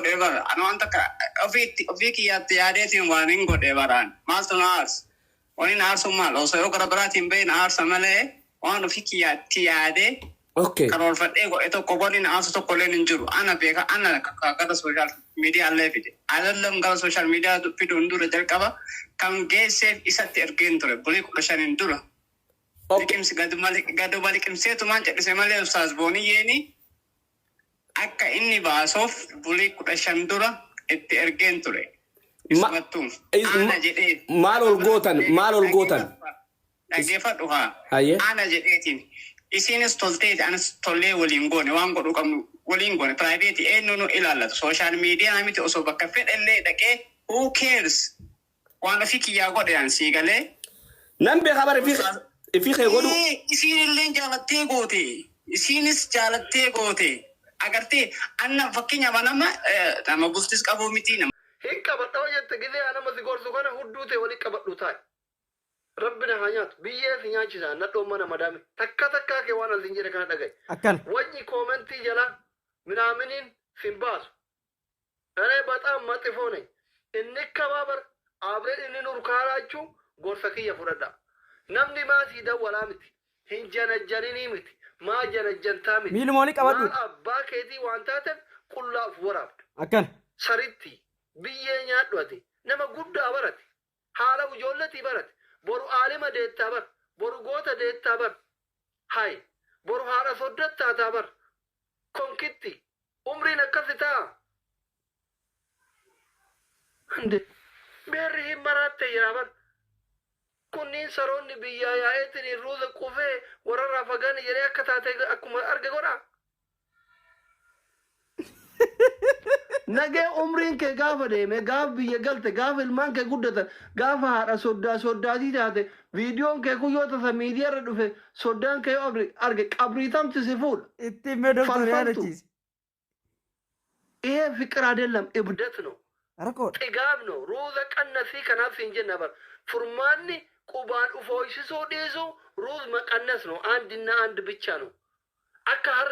godhee bara anu wanta ofii kiyyaatti yaadeetiin waan hin godhee baraan maaltu na aarsa wani na aarsu maal osoo yoo gara biraatiin bahee na aarsa malee waan ofii kiyyaatti yaadee karoorfadhee godhe tokko godhi na aarsu tokko illee hin jiru ana beeka ana gara sooshaal miidiyaa illee fide alallam gara sooshaal miidiyaa fiduun dura jalqaba kan geesseef isatti ergeen ture bulii 15 dura liqimsi gaduma liqimseetumaan jedhise malee ustaas booniyyeeni akka inni baasuuf bulii 15 dura itti ergeen ture. Maal ol gootan? Dhaggeeffadhu haa. Ana jedheetiin isinis tolteeti anas tollee waliin goone waan godhu qabnu waliin goone piraayiveetii eenyuun ilaallatu sooshaal miidiyaa namiti osoo bakka fedhallee dhaqee who cares waan ofii kiyyaa godhan sii galee. Nan beekaa bara ifii kee godhu. Isiinillee jaalattee goote isiinis jaalattee goote. Agartee anna fakkeenya nama bultis qabu miti nama. Hiqqabadhaa jette gizee anama si gorsu kana hudduute wali qabadhu taa'e. Rabbina haa nyaatu biyyee si nyaachisaa nadhoo mana madaame takka kee waan asin jedhe kana dhagaye. Akkan. Wanyi koomentii jala minaaminiin sin baasu. Anee baxaan maxxifoo ne inni kabaabar abreen inni nurkaaraachuu gorsa kiyya fudhadha. Namni maasii dawwalaa miti hin janajjaninii miti. maa janajjantaa miti miilmooni qabadhu abbaa keetii waan taateef qullaaf waraabdu akkan saritti biyyee nyaadhu ati nama guddaa barate haala ijoolletii barate boru aalima deettaa bar boru goota deettaa bar hay boru haadha soddattaa taa bar konkitti umriin akkasi taa beerri hin maraatte jira bar kunniin saroonni biyyaa yaa'eetiin ruuza qufee warra fagaan jedhee akka taate akkuma arge godha. Nagee umriin kee gaafa deeme gaafa biyya galte gaafa ilmaan kee guddatan gaafa haadha soddaatii taate viidiyoon kee kun yoo tasa miidiyaa irra dhufe soddaan kee yoo arge qabriitamti si fuudha. Itti mee doktor yaadachiisi. Ihe fiqir adeellam ibdat ነው ጥጋብ ነው ሩዘ ቀነሲ ከናፍ እንጀና በር ፉርማኒ ቁባን ኡፎይሲሶ ዴዞ ሩዝ መቀነስ ነው አንድና አንድ ብቻ ነው አካረ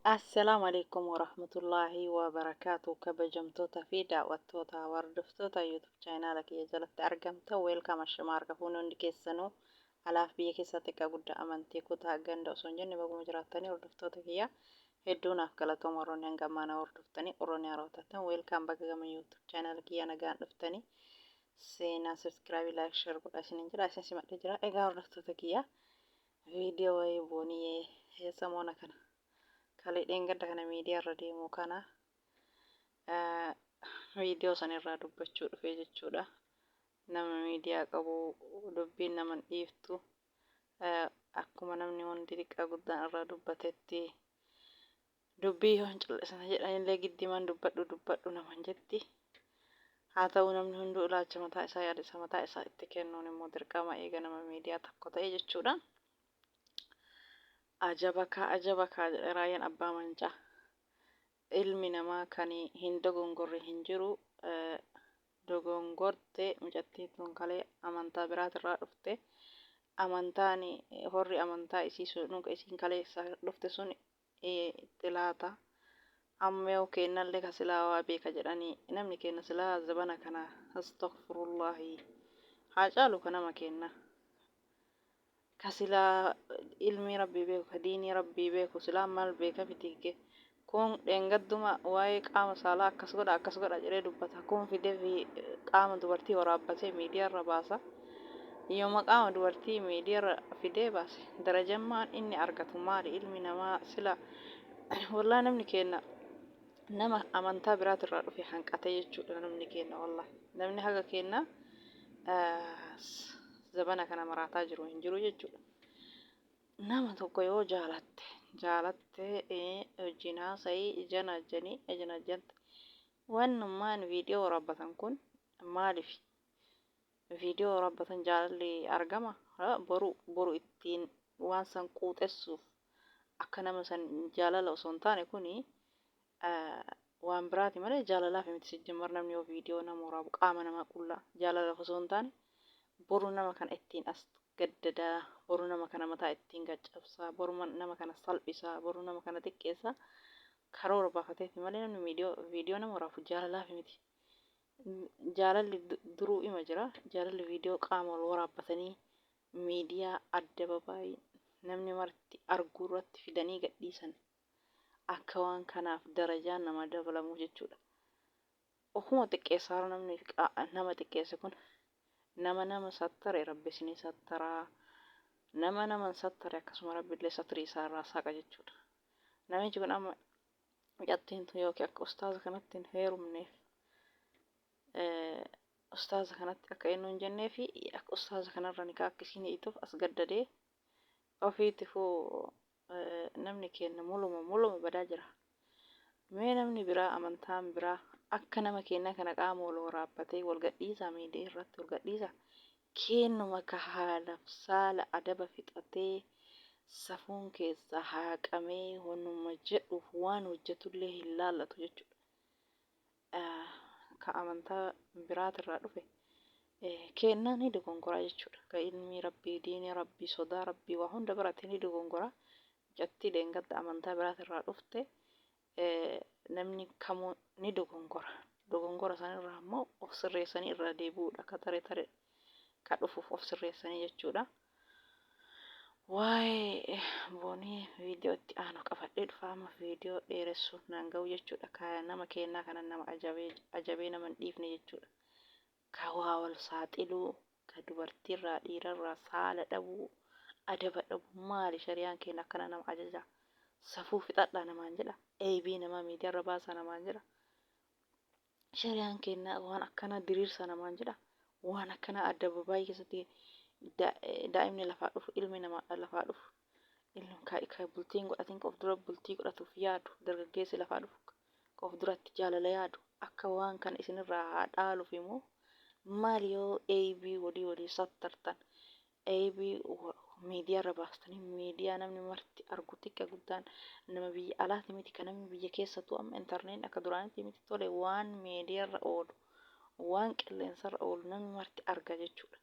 السلام عليكم ورحمة الله وبركاته كبجمتوتا في دعوتوتا وردفتوتا يوتيوب channelك يجلت أرقمتا ويلكم الشمار كفونون ديكيسانو alaaf biyya keessatti akka guddaa amantii kutaa ganda osoo hin jenne baguma jiraatanii hordoftoota kiyya hedduunaaf galatooma warroonni hangamaa hordoftanii warroonni harootatan weelkaan baga gama YouTube channel kiyya nagaan dhuftanii seenaa subscribe like share godhaa isiniin jira isin simadhee jira egaa hordoftoota kiyya viidiyoo wayii boonii samoona kana kaleedheen gadda kana miidiyaa irra deemu kana viidiyoo san irraa dubbachuu dhufee jechuudha. Nama miidiyaa qabu dubbiin naman dhiiftu akkuma namni hundi xiqqaa guddaan irraa dubbatetti dubbii yoo hin callisana jedhanillee giddiman dubbadhu naman jetti. Haa ta'u namni hunduu ilaalcha mataa isaa yaada mataa isaa itti kennuun immoo dirqama eega nama miidiyaa tokko ta'e jechuudha. Ajaba kaa raayyaan abbaa mancaa ilmi namaa kan hin dogongorre hin jiru dogongorte mucattii tun kalee amantaa biraatirraa dhufte amantaan horri amantaa isii sun isiin kalee dhufte sun itti laata amma yoo kennallee ka silaa waa beeka jedhanii namni kenna silaa zabana kana astaghfirullahi haa caalu ka nama kenna ka silaa ilmi rabbii beeku ka diinii rabbii beeku silaa maal beeka fitige kun dheengadduma waa'ee qaama saalaa akkas godha jedhee dubbata kun fidee fi qaama dubartii waraabbatee miidiyaarra baasa yooma qaama dubartii miidiyaarra fidee baase darajammaan inni argatu maali ilmi namaa sila wallaa namni kenna nama amantaa biraatirraa dhufe hanqate jechuudha namni kenna wallaahi namni haga kenna zabana kana maraataa jiru hin jiru jechuudha nama tokko yoo jaalatte wajjin haasa'ii ijaan ajjante wannummaan viidiyoo waraabbatan kun maaliif viidiyoo waraabbatan jaalalli argama boru ittiin waan san quuxessuuf akka nama san jaalala osoo hin taane kuni waan biraati malee jaalalaaf miti sijjammar namni yoo viidiyoo nama waraabu qaama namaa qullaa jaalalaaf osoo hin taane boru nama kana ittiin as gaddadaa boru nama kana mataa ittiin gaccabsaa boru nama kana salphisaa boru nama kana xiqqeessaa karoora baafateeti malee namni viidiyoo nama waraabu jaalalaaf miti jaalalli duruu ima jira jaalalli viidiyoo qaama wal waraabbatanii miidiyaa adda babaayii namni marti arguu irratti fidanii gadhiisan akka waan kanaaf darajaan nama dabalamu jechuudha. Ofuma xiqqeessaa namni nama xiqqeesse kun nama sattare rabbi isinii sattaraa nama sattare akkasuma rabbi illee satrii isaa irraa saqa jechuudha. Namichi kun amma jattiin yookiin akka ustaaza kanatti hin heerumneef ustaaza kanatti akka inni hin jennee fi akka ustaaza kanarra nikaa akkasiin ituuf as gaddadee ofiitti fuu namni kenna muluma badaa jira. Mee namni biraa amantaan biraa akka nama kenna kana qaama wal waraabbatee wal gadhiisaa miidiyaa irratti wal gadhiisaa kennuma ka haalaaf saala adaba fixatee safuun keessa haaqamee wanuma jedhuuf waan hojjetullee hin laallatu jechuudha. Ka amantaa biraatirraa dhufe kennaan ni dogongoraa jechuudha. Ka ilmi rabbii diinii rabbii sodaa rabbii waa hunda barate ni dogongoraa. Jatti dheengadda amantaa biraatirraa dhufte namni kamuu ni dogongora. Dogongora sanirraa immoo of sirreessanii irraa deebi'uudha. Ka tare ka dhufuuf of sirreessanii jechuudha. Waa'ee boonii viidiyoo itti aanu qabadhee dhufa amma viidiyoo dheeressuuf naan ga'u jechuudha. Ka nama kennaa kana nama ajabee nama hin dhiifne jechuudha. Ka waa wal saaxiluu ka dubartiirraa dhiirarraa saala dhabuu adaba dhabuu maali shari'aan kenna akkana nama ajaja safuu fixadhaa namaan jedha eebii namaa miidiyaarra baasaa namaan jedha shari'aan kenna waan akkana diriirsa namaan jedha waan akkana adaba baay'ee keessatti daa'imni lafaa dhufu ilmi namaa lafaa dhufu ilmi ka bultiin godhatiin ka of dura bultii godhatuuf yaadu dargaggeessi lafaa dhufu ka of duratti jaalala yaadu akka waan kana isinirraa haa dhaaluuf immoo maal yoo eebii walii sattartan eebii miidiyaarra baastanii miidiyaa namni marti argu xiqqaa guddaan nama biyya alaati miti kan namni biyya keessattuu amma intarneet akka duraanitti miti tole waan miidiyaarra oolu waan qilleensarra oolu namni marti arga jechuudha.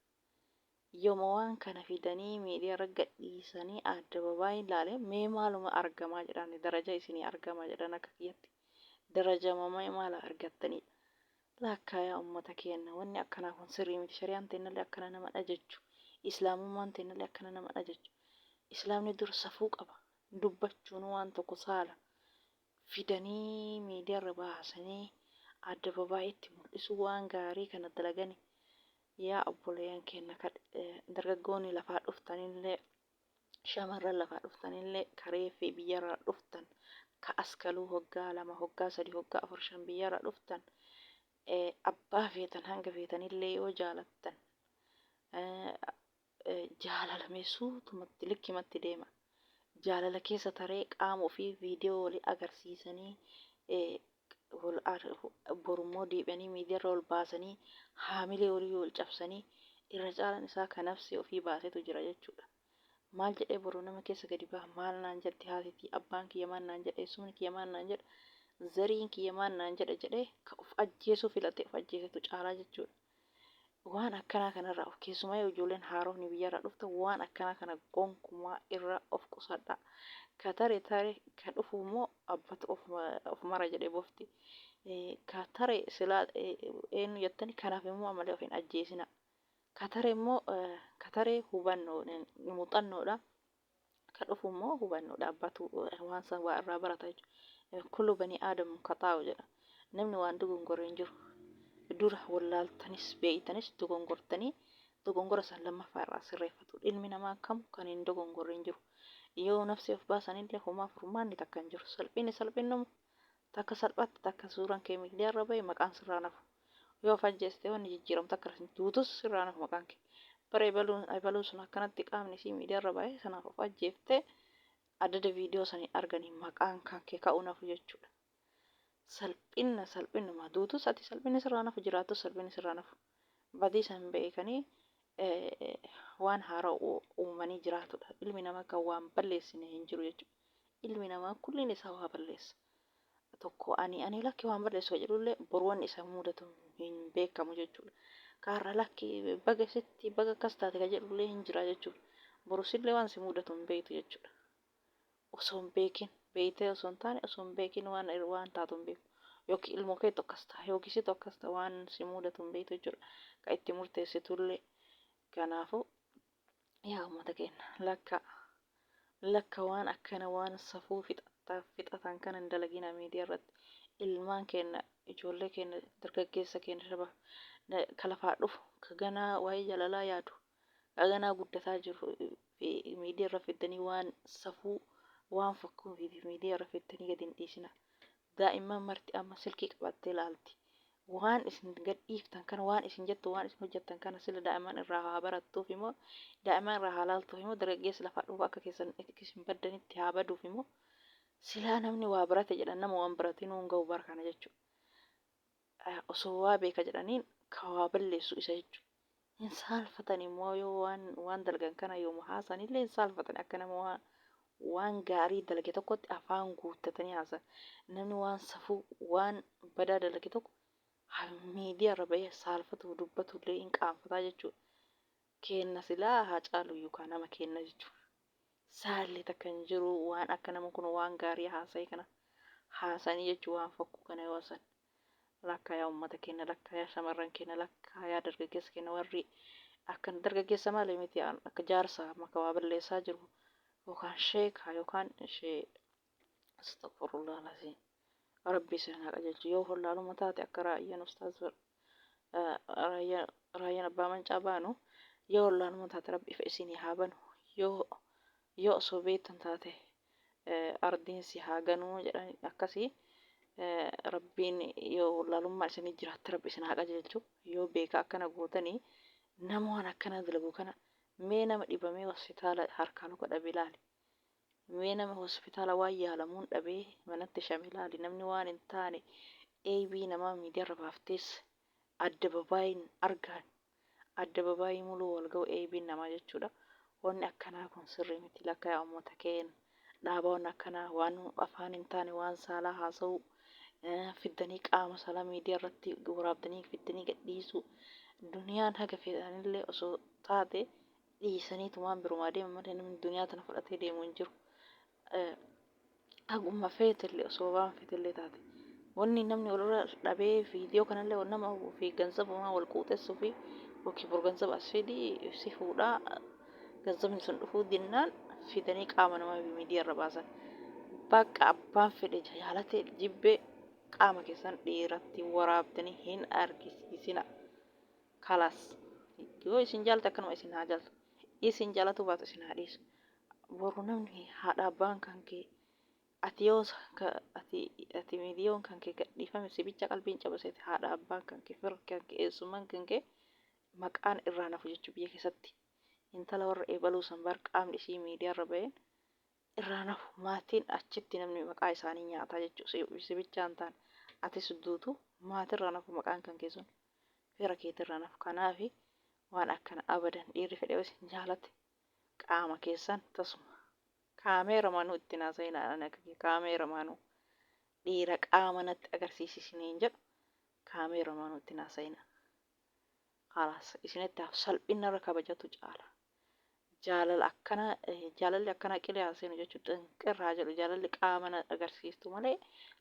Yooma waan kana fidanii miidiyaarra gadhiisanii adda babaayii ilaalee mee maaluma argamaa jedhan daraja isinii argamaa jedhan akka kiyyatti daraja maal argattanidha. Lakkaayaa uummata keenya wanni akkanaa kun sirrii miti shari'aan teennallee akkana nama dhajechu islaamummaan teennallee akkana nama dhajechu islaamni dur safuu qaba dubbachuun waan tokko saala fidanii miidiyaarra baasanii adda babaa'itti mul'isu waan gaarii kana dalagani yaa obboleeyyan keenya dargaggoonni lafaa dhuftanillee shamarran lafaa dhuftanillee karee fi biyyarraa dhuftan ka askaluu hoggaa 2 hoggaa 3 hoggaa 4 5 biyyarraa dhuftan abbaa feetan hanga feetanillee yoo jaalattan jaalalame suutumatti likkimatti deema jaalala keessa taree qaama ofii viidiyoo walii agarsiisanii borummoo deebi'anii miidiyaarra ol baasanii haamilee walii ol cabsanii irra caalan isaa kan nafsi ofii baasetu jira jechuudha. Maal jedhee boruu nama keessa gadi baha maal naan jetti haatitii abbaan kiyya maan naan jedhe sumni kiyya maan naan jedha zariin kiyya maan naan jedhe jedhee ka of ajjeesuu filatee of ajjeesetu caalaa jechuudha. waan akkanaa kanarraa of keessumaa yoo ijoolleen haaromni biyyarraa dhufte waan akkanaa kana gonkumaa irraa of qusadha. Ka tare ka dhufu immoo abbatu of mara jedhee bofti. Ka tare silaa eenyu jettani kanaaf immoo amalee of hin ajjeesina. Ka tare immoo ka tare hubannoo muuxannoodha. Ka dhufu immoo hubannoodha abbatu waan san waa irraa barata jechuudha. Kullu banii aadamu kaxaa'u jedha. Namni waan dogongore hin jiru. Dura wallaaltanis beeytanis dogongortanii dogongora san lammaffaa irraa sirreeffatu. Ilmi namaa kam kan hin dogongorre hin jiru. Yoo nafsi of baasanillee homaa furmaanni takka hin jiru. Salphinnumu takka salphaatti takka suuraan kee miidiyaa irra bahe maqaan sirraa nafu. Yoo of ajjeeste wanni jijjiiramtu akka duutus sirraa nafu maqaan kee. Bara ebaluu sun akkanatti qaamni isii miidiyaa irra bahe sanaaf of ajjeefte adada viidiyoo sanii arganii maqaan kan kee ka'uu nafu jechuudha. Salphinuma duutus ati salphinni sirraa nafu jiraattus salphinni sirraa nafu. Badii san beekanii waan haaraa uumanii jiraatudha. Ilmi namaa kan waan balleessine hin jiru jechuudha. Ilmi namaa kulliin isaa waa balleessa. Tokko ani lakki waan balleessu jedhullee boru wanni isa mudatu hin beekamu jechuudha. Kaarra lakki baga sitti baga akkas taate ka jedhullee hin jira jechuudha. Borusillee waan si mudatu hin beektu jechuudha. Osoo hin beekin beeytee osoo hin taane osoo hin beekin waan taatu hin beeku. Yookiin ilmoo kee tokkas ta'a yookiin si tokkas ta'a waan si mudatu hin beektu jechuudha. Ka itti murteessitullee kanaafuu yaa uummata keenya lakka waan akkana waan safuu fixatan kana hin dalagina miidiyaa irratti. Ilmaan keenya ijoollee keenya dargaggeessa keenya shabaaf kalafaa dhufu ka ganaa waa'ee jalalaa yaadu ka ganaa guddataa jiru miidiyaa irra fiddanii waan safuu waan fakkuu miidiyaa irra fiddanii gadi hin dhiisina. Daa'imman marti amma silkii qabattee ilaalti. Waan isin gadhiiftan kana waan isin jettu waan isin hojjettan kana sila daa'imman irraa haa barattuuf immoo daa'imman irraa haa laaltuuf immoo dargaggeessi lafaa dhufu akka keessan isin baddanitti haa baduuf immoo silaa namni waa barate jedhan nama waan baratiin hin ga'u bara kana jechuudha. Osoo waa beeka jedhaniin ka waa balleessu isa jechuudha. Hin saalfatan immoo yoo waan dalgan kana yooma haasanillee hin saalfatan akka nama waan gaarii dalage tokkotti afaan guuttatanii haasan. Namni waan safuu waan badaa dalage tokko miidiyaa irra bahee saalfatu dubbatullee hin qaanfataa jechuudha. Kenna silaa haa caalu yookaan nama kenna jechuudha. Saalli takka hin jiru waan akka nama kun waan gaarii haasa'e kana haasanii jechuudha waan fakkuu kana yoo san. Lakka yaa uummata keenya lakka yaa shamarran keenya lakka yaa dargaggeessa keenya warri akka dargaggeessa malee miti akka jaarsaa maka waa balleessaa jiru yookaan sheekaa yookaan ishee astagfirullah lasiin. Rabbi isaan haa qajeelchu yoo hollaaluma taate akka raayyaan ustaaz raayyaan abbaa mancaa baanu yoo hollaaluma taate rabbi ifa isinii haa banu yoo osoo beektan taate ardiinsi haa ganuu jedhan akkasii rabbiin yoo hollaalummaa isinii jiraatte rabbi isin haa qajeelchu yoo beeka akkana gootanii nama waan akkana dalagu kana mee nama dhibamee hospitaala harkaan luka dhabe ilaali. Mee nama hospitaala waan yaalamuun dhabee manatti shame ilaali. Namni waan hin taane eebii namaa miidiyaa irra baaftees adda babaayin argaan adda babaayii muluu wal ga'u eebiin namaa jechuudha. Wanni akkanaa kun sirrii miti lakka yaa uummata keenya dhaabaa waan akkanaa waan afaan hin taane waan saalaa haasa'u fiddanii qaama saalaa miidiyaa irratti waraabdanii fiddanii gadhiisu duniyaan haga fedhanillee osoo taate dhiisaniitu waan birumaa deeman malee namni duniyaa tana fudhatee deemu hin jiru. Haguma feetillee osoo waan feetillee taate wanni namni walirra dhabee viidiyoo kanallee nama ofii ganzaba wal quuxessuu fi yookiin borganzaba as fidii si fuudhaa ganzabni sun dhufuu dinnaan fidanii qaama namaa miidiyaa irra baasan. Bakka abbaan fedhe jaalatee jibbee qaama keessan dhiiratti waraabdanii hin argisiisina. Kalaas yoo isin jaalata akkanuma isin haa jaalatu. Isin jaalatu baatu isin haa dhiisu. Boru namni haadha abbaan kan kee ati yoo ati miidiyoon kan kee gadhiifame sibicha qalbiin cabaseeti haadha abbaan kan kee fira kan kee eessummaan kan kee maqaan irraa nafu jechuu biyya keessatti. Intala warra eebaluu san bar qaamni ishii miidiyaa irra baheen irraa nafu maatiin achitti namni maqaa isaanii nyaataa jechuu sibichaan ta'an ati sudduutu maatirraa nafu maqaan kan kee sun fira keetirraa nafu kanaafi waan akkana abadan dhiirri fedhee isin jaalate qaama keessan tasuma kaameera manuu itti naasa'inaan akka kaameera manuu dhiira qaama natti agarsiisisiniin jedhu kaameera manuu itti naasa'ina خلاص isinitti salphina irra kabajatu caala. Jaalalli akkana qilee haasinu jechuudha. Qirraa jedhu jaalalli qaama agarsiistu malee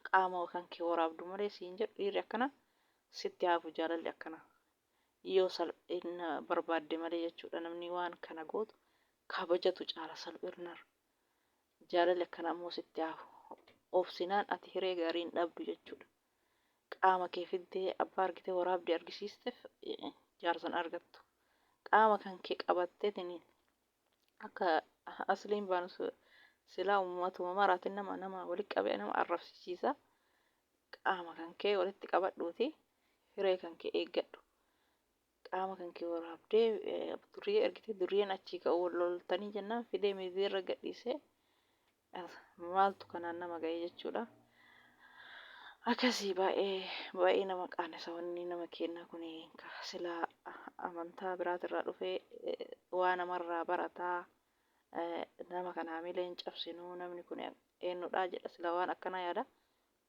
qaama kan kee waraabdu malee siin jedhu dhiirri akkana sitti haafu jaalalli akkana. Yoo salphina barbaadde malee jechuudha namni waan kana gootu kabajatu caala salphinarra. Jaalalli akkana ammoo sitti haafu. Obsinaan ati hiree gaarii hin dhabdu jechuudha. Qaama kee fiddee abbaa argitee waraabdee argisiisteef jaarsan argattu. Qaama kan kee qabatteetiin akka asliin baanu silaa uummatuma maraatiin nama walitti qabee nama arrabsiisa. Qaama kan kee walitti qabadhuuti hiree kan kee eeggadhu. Qaama kan kee waraabdee durii ergitee duriin achii ka'u loltanii jennaan fidee miidiirra gadhiisee maaltu kanaan nama ga'e jechuudha. Akkasii baay'ee nama qaanessa wanni nama kenna kun silaa amantaa biraatirraa dhufee waa namarraa barataa nama kanaa miila hin cabsinuu namni kun eenyudha jedha silaa waan akkana yaada.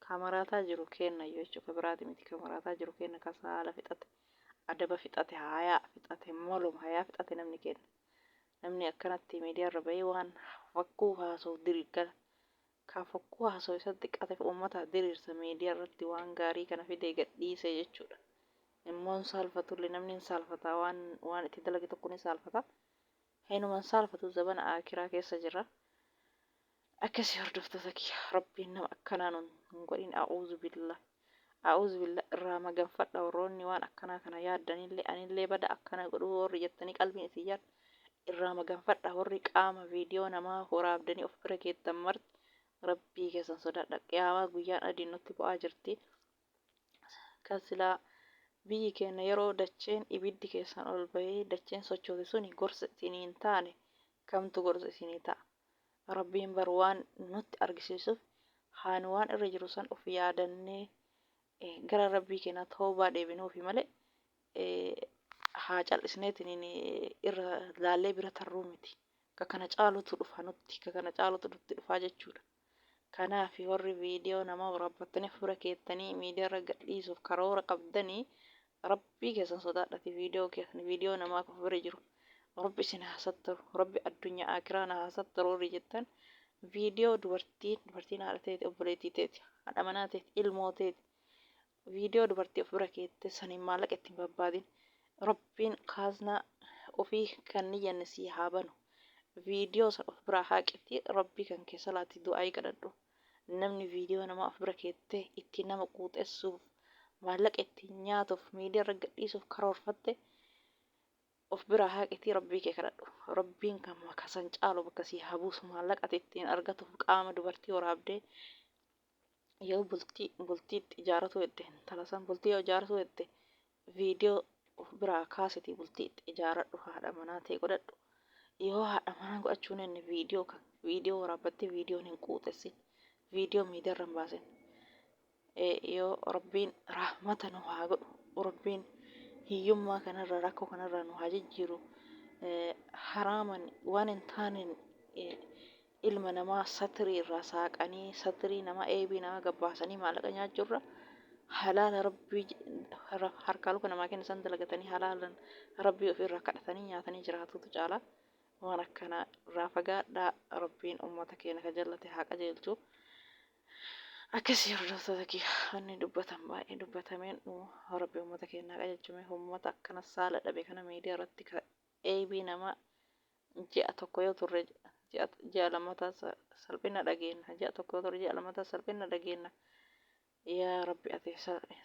Kamaraataa jiru kenna jechuudha biraati miti kamaraataa jiru kenna kasaala fixate adaba fixate hayaa fixate moluma hayaa fixate namni kenna. Namni akkanatti miidiyaarra bahee waan fakkuu haasa'u diriirgala. Kan fakkuu haasa'u isatti xiqqateef uummata diriirsa miidiyaa irratti waan gaarii kana fidee gadhiise jechuudha. Immoo saalfatullee namni hin saalfata waan itti dalage tokko ni saalfata. Heenumaan saalfatu zabana akiraa keessa jira. Akkasii hordoftoota kiyya rabbiin nama akkanaan hin godhin a'uuzu billah. A'uuzu billah irraa maganfadha warroonni waan akkanaa kana yaaddanillee anillee bada akkana godhuu warri jettanii qalbiin isin yaadda. Irraa maganfadha warri qaama viidiyoo namaa waraabdanii of bira geettan marti. Rabbii keessan sodaadha qiyaamaa guyyaan adiin nutti bu'aa jirti. Kan silaa biyyi keenya yeroo dacheen ibiddi keessan ol bahee dacheen sochooti suni gorsa isinii hin taane kamtu gorsa isinii ta'a. Rabbiin bar waan nutti argisiisuuf haan waan irra jiru san of yaadannee gara rabbii keenya toobaa deebinuufi malee haa cal'isneetiin irra laallee bira tarruu miti. Ka kana caalutu dhufa nutti ka kana caalutu nutti dhufaa jechuudha. Kanaaf warri viidiyoo nama waraabbattanii fura keettanii miidiyaarra gadhiisuuf karoora qabdanii rabbii keessan sodaadhati viidiyoo namaa of bira jiru. Rabbi isin haasattaru rabbi addunyaa akiraa na haasattaru warri jettan viidiyoo dubartiin haadha teeti obboleettii teeti haadha manaa teeti ilmoo teeti viidiyoo dubartii of bira keette saniin maallaqa ittiin barbaadin rabbiin kaasnaa ofii kan niyyanne sii haa banu. Viidiyoo san of biraa haqetti rabbii kan keessa laatti du'aa kadhadhu. Namni viidiyoo namaa of bira keettee ittiin nama quuxessuuf maallaqa ittiin nyaatuuf miidiyaarra gadhiisuuf karoorfatte of biraa haqetti rabbii kee kadhadhu. Rabbiin kan makasan caalu bakka sii haa buusu maallaqa ittiin argatuuf qaama dubartii waraabdee yoo bultii ijaaratu hedde talasan bultii yoo ijaaratu hedde viidiyoo of biraa kaasiti bultii ijaaradhu haadha manaa ta'e godhadhu. Yoo haadha manaa godhachuun inni viidiyoo waraabbattee viidiyoon hin quuxessin viidiyoo miidiyaarra hin baasin. Yoo rabbiin rahmata nu haa godhu rabbiin hiyyummaa kanarra rakkoo kanarra nu haa jijjiiru haraaman waan hin taaneen ilma namaa satirii irraa saaqanii satirii namaa eebii namaa gabbaasanii maallaqa nyaachurra halaala rabbii harkaa luka namaa kenna san dalagatanii halaalan rabbii ofirraa kadhatanii nyaatanii jiraatutu caala. Waan akkana irraa fagaadhaa rabbiin uummata keenya ka jallate haa qajeelchu. Akkasii hordoftoota kiyya wanni dubbatan baay'ee dubbatameen rabbi uummata keenya haa qajeelchume uummata akkana saala dhabe kana miidiyaa irratti ka eebii nama ji'a tokko yoo turre ji'a lammataa salphina dhageenya ji'a tokko yoo turre ji'a lammataa salphina dhageenya. Yaa rabbi ati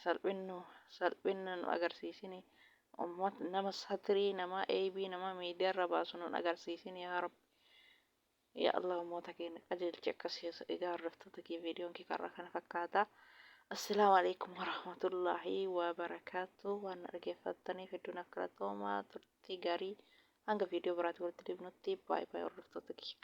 salphina nu agarsiisini. Ummat nama satirii nama eebii nama miidiyaarra baasu nun agarsiisin yaa rabbi. Yaa Allah uummata keenya qajeelchi akkasii egaa hordoftoota kiyya viidiyoon kee karra kana fakkaata. Assalaamu alaikum warahmatullaahi wabarakaatu. Waan dhaggeeffattaniif hedduun akka galatoomaa turtii gaarii hanga viidiyoo biraatti walitti deebinutti baay'ee hordoftoota kiyya.